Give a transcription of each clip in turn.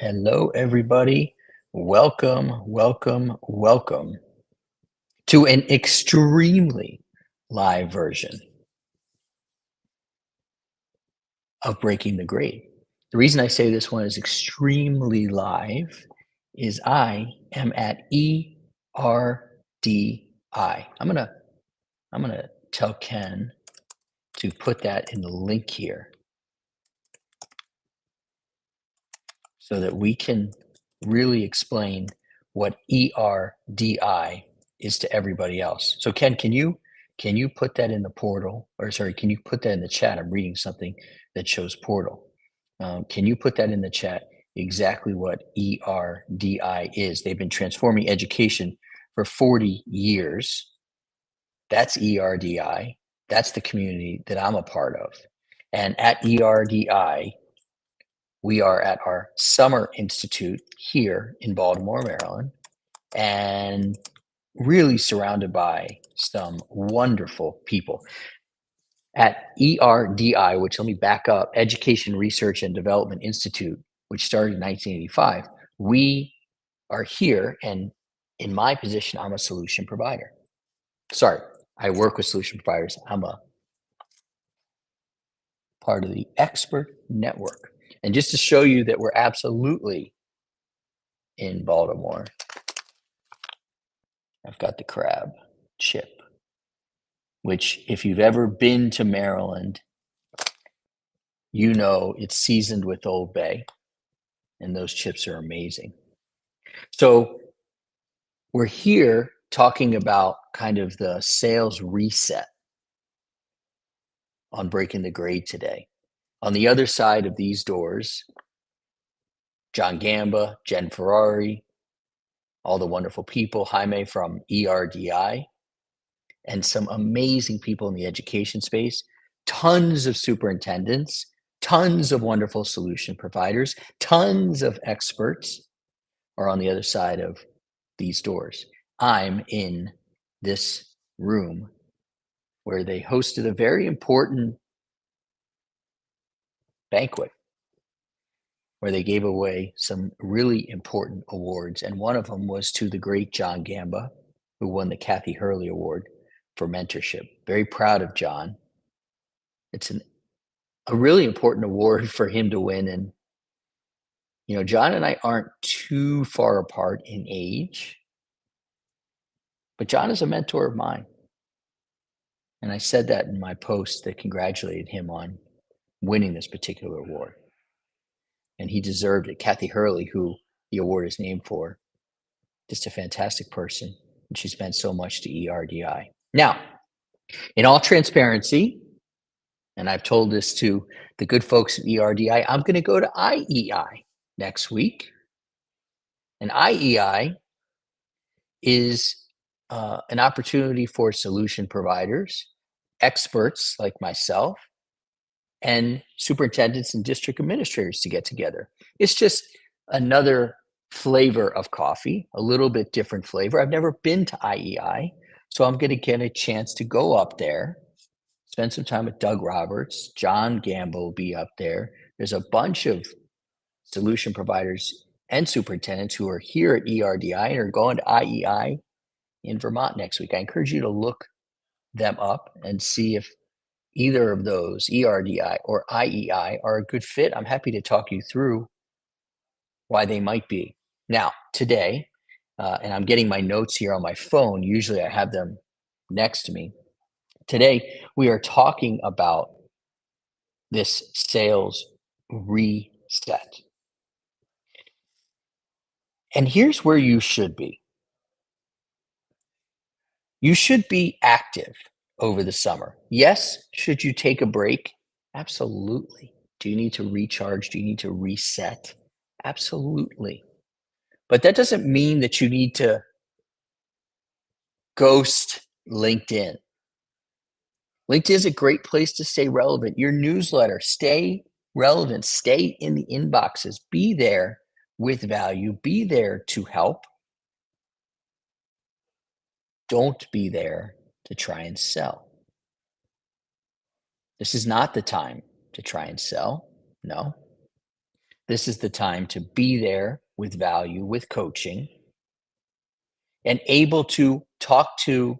Hello, everybody. Welcome to an extremely live version of Breaking the Grade. The reason I say this one is extremely live is I am at ERDI. I'm gonna tell Ken to put that in the link here so that we can really explain what ERDI is to everybody else. So Ken, can you put that in the portal, or sorry, can you put that in the chat? I'm reading something that shows portal. Can you put that in the chat exactly what ERDI is? They've been transforming education for 40 years. That's ERDI. That's the community that I'm a part of. And at ERDI, we are at our summer institute here in Baltimore, Maryland, and really surrounded by some wonderful people. At ERDI, which let me back up, Education Research and Development Institute, which started in 1985, we are here, and in my position, I'm a solution provider. Sorry, I work with solution providers. I'm a part of the expert network. And just to show you that we're absolutely in Baltimore, I've got the crab chip, which if you've ever been to Maryland, you know it's seasoned with Old Bay, and those chips are amazing. So we're here talking about kind of the sales reset on Breaking the Grade today. On the other side of these doors, John Gamba, Jen Ferrari, all the wonderful people, Jaime from ERDI, and some amazing people in the education space, tons of superintendents, tons of wonderful solution providers, tons of experts are on the other side of these doors. I'm in this room where they hosted a very important banquet where they gave away some really important awards. And one of them was to the great John Gamba, who won the Kathy Hurley Award for mentorship. Very proud of John. It's a really important award for him to win. And, you know, John and I aren't too far apart in age, but John is a mentor of mine. And I said that in my post that congratulated him on winning this particular award. And he deserved it. Kathy Hurley, who the award is named for, just a fantastic person. And she's meant so much to ERDI. Now, in all transparency, and I've told this to the good folks at ERDI, I'm going to go to IEI next week. And IEI is an opportunity for solution providers, experts like myself, and superintendents and district administrators to get together. It's just another flavor of coffee, a little bit different flavor. I've never been to IEI, so I'm going to get a chance to go up there, spend some time with Doug Roberts. John Gamble will be up there. There's a bunch of solution providers and superintendents who are here at ERDI and are going to IEI in Vermont next week. I encourage you to look them up and see if either of those, ERDI or IEI, are a good fit. I'm happy to talk you through why they might be. Now, today, and I'm getting my notes here on my phone. Usually I have them next to me. Today, we are talking about this sales reset. And here's where you should be. You should be active over the summer. Yes, should you take a break? Absolutely. Do you need to recharge? Do you need to reset? Absolutely. But that doesn't mean that you need to ghost LinkedIn. LinkedIn is a great place to stay relevant. Your newsletter, stay relevant, stay in the inboxes, be there with value, be there to help. Don't be there to try and sell. This is not the time to try and sell. No. This is the time to be there with value, with coaching, and able to talk to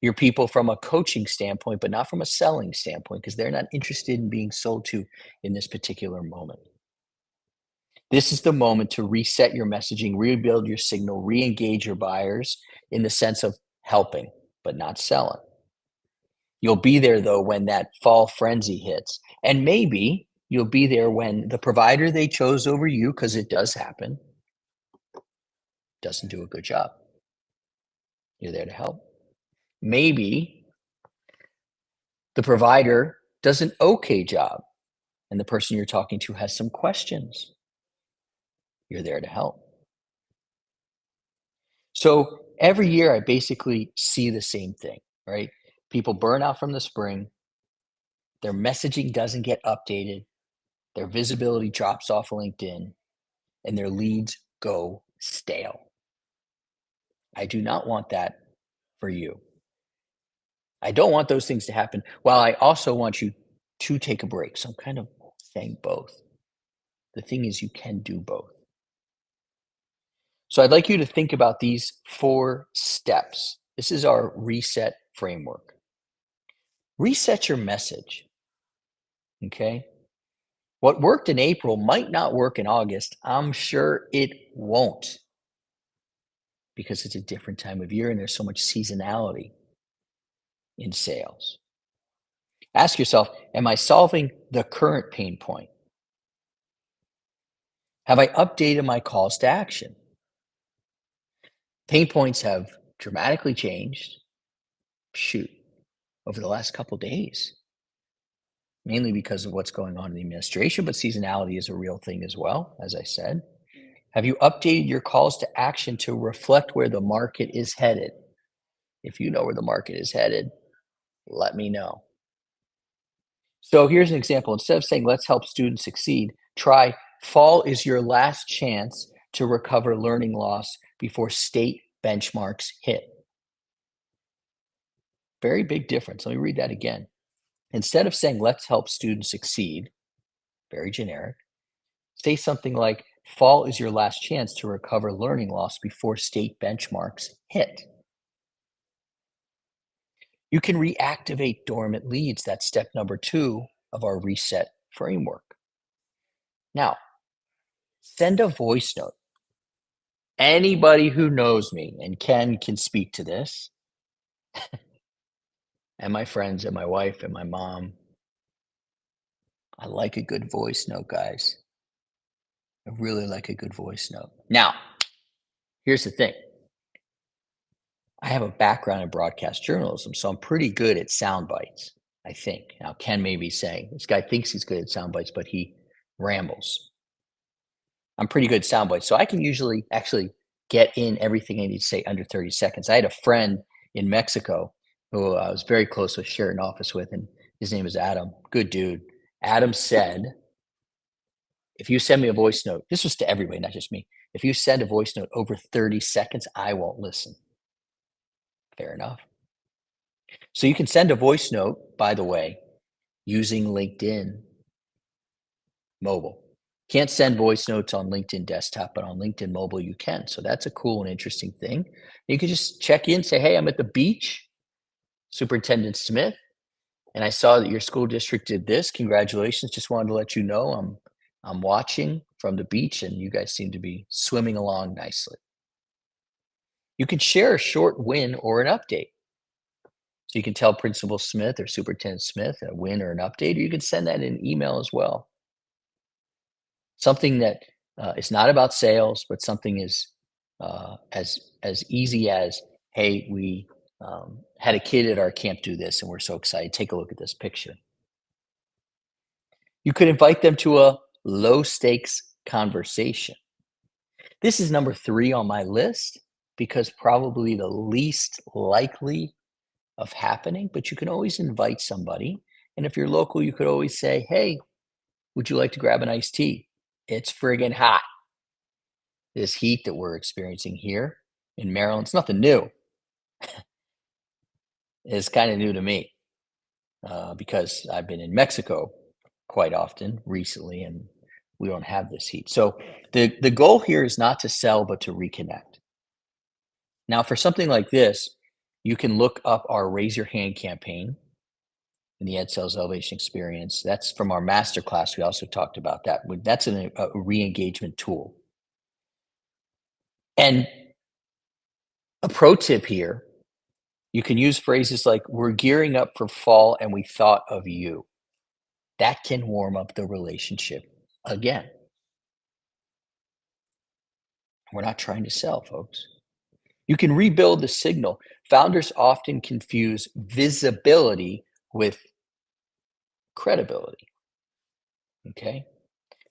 your people from a coaching standpoint, but not from a selling standpoint, because they're not interested in being sold to in this particular moment. This is the moment to reset your messaging, rebuild your signal, re-engage your buyers in the sense of helping, but not selling. You'll be there though when that fall frenzy hits. And maybe you'll be there when the provider they chose over you, because it does happen, doesn't do a good job. You're there to help. Maybe the provider does an okay job and the person you're talking to has some questions. You're there to help. So every year I basically see the same thing, right? People burn out from the spring, their messaging doesn't get updated, their visibility drops off LinkedIn, and their leads go stale. I do not want that for you. I don't want those things to happen. While I also want you to take a break. So I'm kind of saying both. The thing is, you can do both. So I'd like you to think about these 4 steps. This is our reset framework. Reset your message. Okay. What worked in April might not work in August. I'm sure it won't because it's a different time of year and there's so much seasonality in sales. Ask yourself, am I solving the current pain point? Have I updated my calls to action? Pain points have dramatically changed, shoot, over the last couple days, mainly because of what's going on in the administration, but seasonality is a real thing as well, as I said. Have you updated your calls to action to reflect where the market is headed? If you know where the market is headed, let me know. So here's an example. Instead of saying, let's help students succeed, try fall is your last chance to recover learning loss before state benchmarks hit. Very big difference. Let me read that again. Instead of saying, let's help students succeed, very generic, say something like, fall is your last chance to recover learning loss before state benchmarks hit. You can reactivate dormant leads. That's step number 2 of our reset framework. Now, send a voice note. Anybody who knows me and can speak to this, and my friends and my wife and my mom, I like a good voice note, guys. I really like a good voice note. Now, here's the thing. I have a background in broadcast journalism, so I'm pretty good at sound bites, I think. Now, Ken may be saying, this guy thinks he's good at sound bites, but he rambles. I'm pretty good at sound bites, so I can usually actually get in everything I need to say under 30 seconds. I had a friend in Mexico who I was very close with, shared an office with, and his name is Adam. Good dude. Adam said, if you send me a voice note, this was to everybody, not just me. If you send a voice note over 30 seconds, I won't listen. Fair enough. So you can send a voice note, by the way, using LinkedIn mobile. Can't send voice notes on LinkedIn desktop, but on LinkedIn mobile, you can. So that's a cool and interesting thing. You can just check in, say, hey, I'm at the beach, Superintendent Smith, and I saw that your school district did this. Congratulations. Just wanted to let you know I'm watching from the beach and you guys seem to be swimming along nicely. You can share a short win or an update. So you can tell Principal Smith or Superintendent Smith a win or an update, or you can send that in an email as well. Something that is not about sales, but something is as easy as, hey, we had a kid at our camp do this, and we're so excited. Take a look at this picture. You could invite them to a low stakes conversation. This is number 3 on my list because probably the least likely of happening, but you can always invite somebody. And if you're local, you could always say, hey, would you like to grab an iced tea? It's friggin' hot. This heat that we're experiencing here in Maryland, it's nothing new. It's kind of new to me because I've been in Mexico quite often recently, and we don't have this heat. So the goal here is not to sell, but to reconnect. Now, for something like this, you can look up our Raise Your Hand campaign in the Ed Sales Elevation Experience. That's from our masterclass. We also talked about that. That's a re-engagement tool. And a pro tip here, you can use phrases like, we're gearing up for fall and we thought of you. That can warm up the relationship again. We're not trying to sell, folks. You can rebuild the signal. Founders often confuse visibility with credibility. Okay.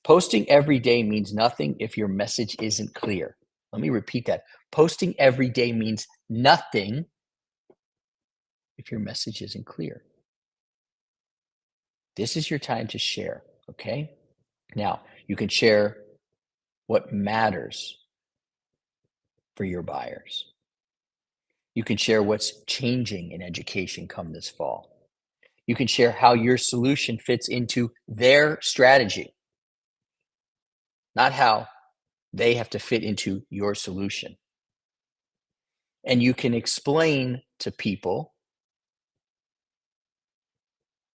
Posting every day means nothing if your message isn't clear. Let me repeat that. Posting every day means nothing if your message isn't clear. This is your time to share. Okay. Now, you can share what matters for your buyers. You can share what's changing in education come this fall. You can share how your solution fits into their strategy, not how they have to fit into your solution. And you can explain to people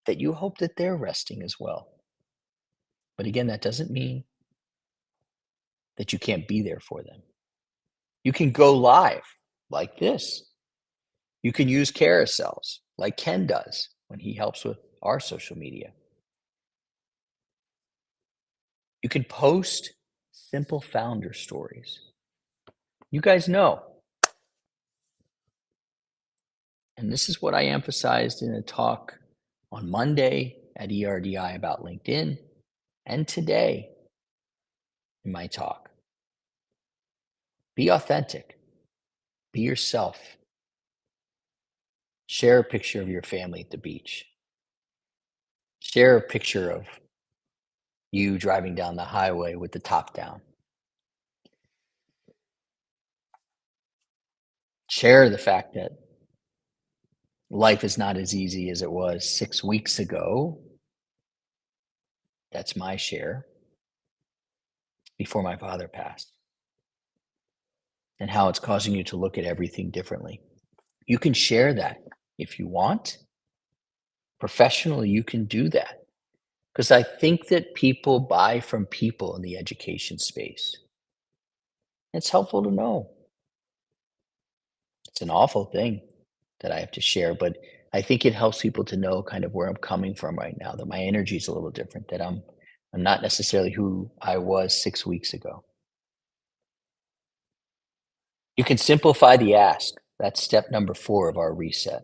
that you hope that they're resting as well. But again, that doesn't mean that you can't be there for them. You can go live like this. You can use carousels like Ken does when he helps with our social media. You can post simple founder stories. You guys know. And this is what I emphasized in a talk on Monday at ERDI about LinkedIn and today in my talk. Be authentic. Be yourself. Share a picture of your family at the beach. Share a picture of you driving down the highway with the top down. Share the fact that life is not as easy as it was 6 weeks ago. That's my share before my father passed, and how it's causing you to look at everything differently. You can share that if you want. Professionally, you can do that because I think that people buy from people in the education space. It's helpful to know. It's an awful thing that I have to share, but I think it helps people to know kind of where I'm coming from right now, that my energy is a little different, that I'm not necessarily who I was 6 weeks ago. You can simplify the ask. That's step number 4 of our reset.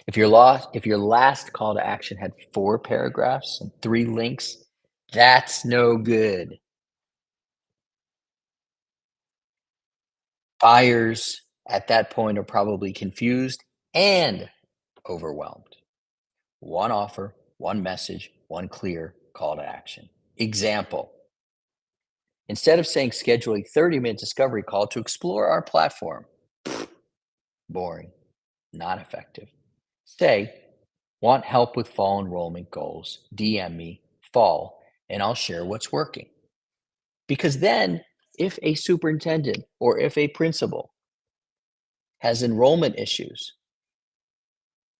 If your last call to action had 4 paragraphs and 3 links, that's no good. Buyers at that point are probably confused and overwhelmed. One offer, one message, one clear call to action. Example. Instead of saying schedule a 30-minute discovery call to explore our platform, boring, not effective. Say, want help with fall enrollment goals, DM me, fall, and I'll share what's working. Because then, if a superintendent or if a principal has enrollment issues,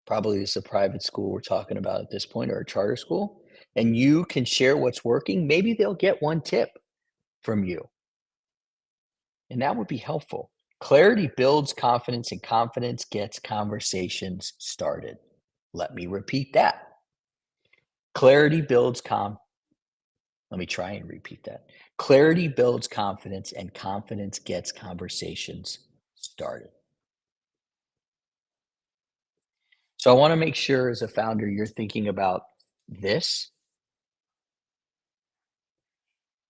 probably it's a private school we're talking about at this point or a charter school, and you can share what's working, maybe they'll get one tip from you. And that would be helpful. Clarity builds confidence and confidence gets conversations started. Let me repeat that. Clarity builds Let me try and repeat that. Clarity builds confidence and confidence gets conversations started. So I want to make sure as a founder, you're thinking about this,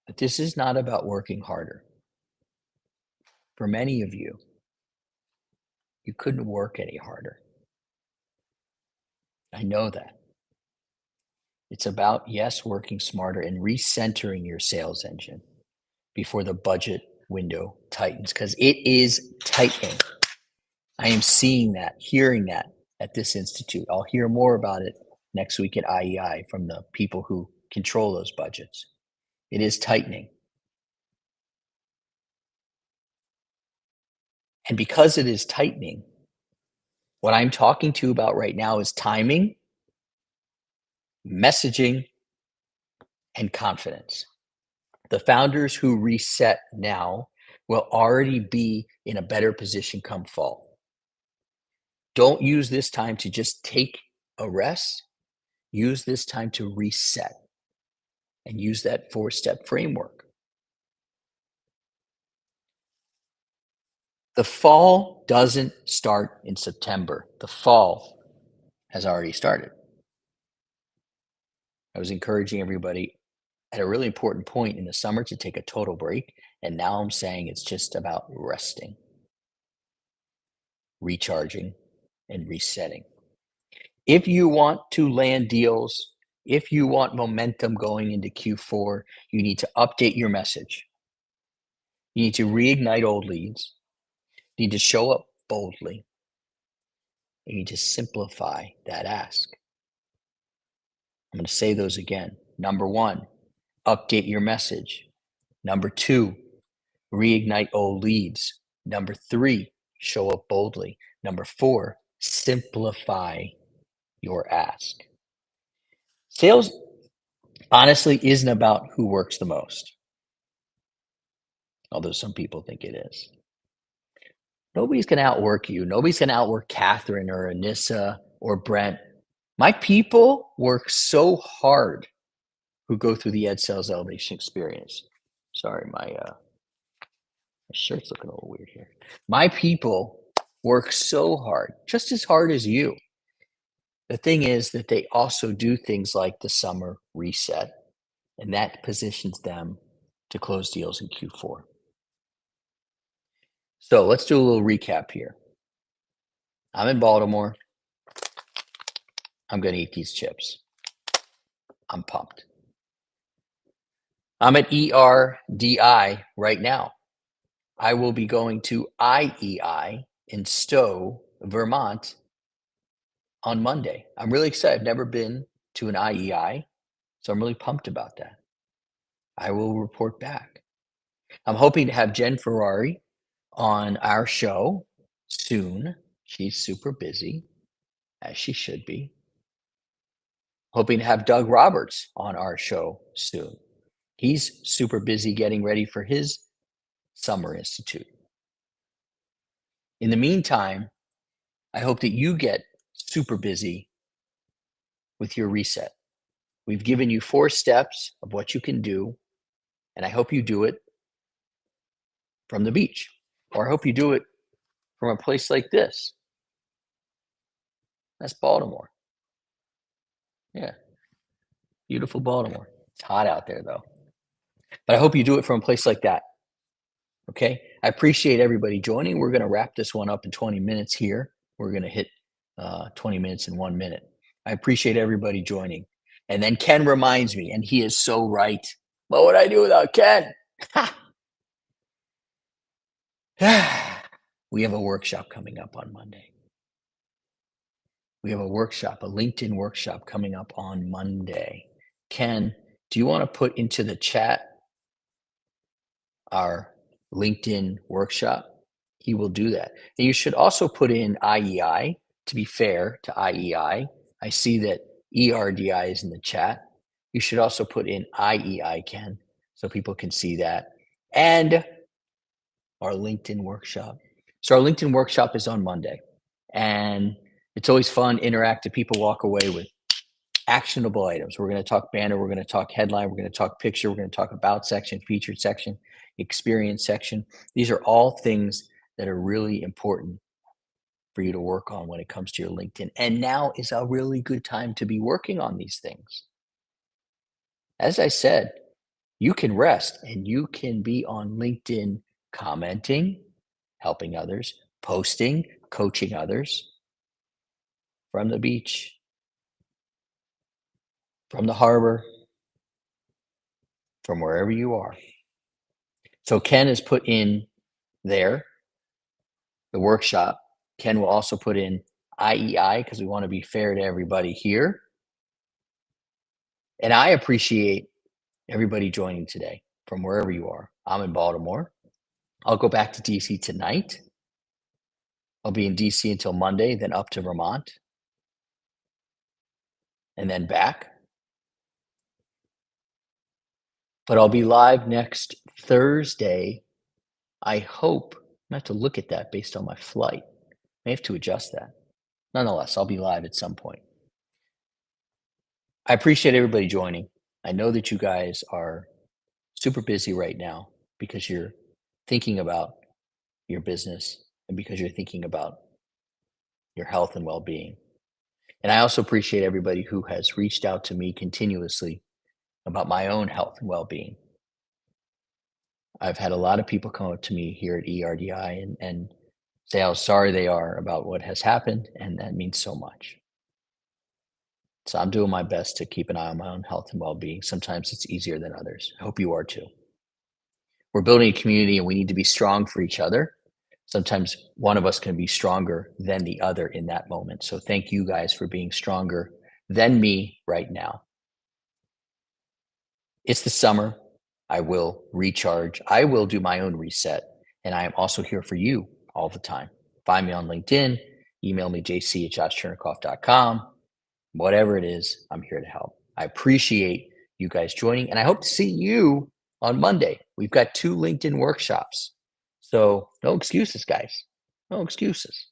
but this is not about working harder. For many of you, you couldn't work any harder. I know that. It's about, yes, working smarter and recentering your sales engine before the budget window tightens, because it is tightening. I am seeing that, hearing that at this institute. I'll hear more about it next week at IEI from the people who control those budgets. It is tightening. And because it is tightening, what I'm talking to you about right now is timing, messaging, and confidence. The founders who reset now will already be in a better position come fall. Don't use this time to just take a rest. Use this time to reset and use that 4-step framework. The fall doesn't start in September. The fall has already started. I was encouraging everybody at a really important point in the summer to take a total break. And now I'm saying it's just about resting, recharging, and resetting. If you want to land deals, if you want momentum going into Q4, you need to update your message. You need to reignite old leads. You need to show up boldly. You need to simplify that ask. I'm going to say those again. Number one, update your message. Number two, reignite old leads. Number three, show up boldly. Number four, simplify your ask. Sales honestly isn't about who works the most, although some people think it is. Nobody's going to outwork you. Nobody's going to outwork Catherine or Anissa or Brent. My people work so hard who go through the Ed Sales Elevation experience. Sorry, my shirt's looking a little weird here. My people work so hard, just as hard as you. The thing is that they also do things like the summer reset, and that positions them to close deals in Q4. So let's do a little recap here. I'm in Baltimore. I'm going to eat these chips. I'm pumped. I'm at ERDI right now. I will be going to IEI in Stowe, Vermont on Monday. I'm really excited. I've never been to an IEI, so I'm really pumped about that. I will report back. I'm hoping to have Jen Ferrari on our show soon. She's super busy, as she should be. Hoping to have Doug Roberts on our show soon. He's super busy getting ready for his Summer Institute. In the meantime, I hope that you get super busy with your reset. We've given you 4 steps of what you can do, and I hope you do it from the beach, or I hope you do it from a place like this. That's Baltimore. Yeah, beautiful Baltimore. It's hot out there, though. But I hope you do it from a place like that. Okay? I appreciate everybody joining. We're going to wrap this one up in 20 minutes here. We're going to hit 20 minutes in 1 minute. I appreciate everybody joining. And then Ken reminds me, and he is so right. What would I do without Ken? We have a workshop coming up on Monday. We have a workshop, a LinkedIn workshop coming up on Monday. Ken, do you want to put into the chat our LinkedIn workshop? He will do that. And you should also put in IEI, to be fair to IEI. I see that ERDI is in the chat. You should also put in IEI, Ken, so people can see that. And our LinkedIn workshop. So our LinkedIn workshop is on Monday. And it's always fun, interactive. People walk away with actionable items. We're going to talk banner. We're going to talk headline. We're going to talk picture. We're going to talk about section, featured section, experience section. These are all things that are really important for you to work on when it comes to your LinkedIn. And now is a really good time to be working on these things. As I said, you can rest and you can be on LinkedIn commenting, helping others, posting, coaching others from the beach, from the harbor, from wherever you are. So Ken has put in there the workshop. Ken will also put in IEI because we want to be fair to everybody here. And I appreciate everybody joining today from wherever you are. I'm in Baltimore. I'll go back to DC tonight. I'll be in DC until Monday, then up to Vermont, and then back. But I'll be live next Thursday. I hope I have to look at that based on my flight. I have to adjust that. Nonetheless, I'll be live at some point. I appreciate everybody joining. I know that you guys are super busy right now because you're thinking about your business and because you're thinking about your health and well-being. And I also appreciate everybody who has reached out to me continuously about my own health and well-being. I've had a lot of people come up to me here at ERDI and say how sorry they are about what has happened, and that means so much. So I'm doing my best to keep an eye on my own health and well-being. Sometimes it's easier than others. I hope you are too. We're building a community and we need to be strong for each other. Sometimes one of us can be stronger than the other in that moment. So thank you guys for being stronger than me right now. It's the summer. I will recharge. I will do my own reset. And I am also here for you all the time. Find me on LinkedIn, email me jc@joshchernikov.com. Whatever it is, I'm here to help. I appreciate you guys joining, and I hope to see you on Monday. We've got 2 LinkedIn workshops. So no excuses, guys. No excuses.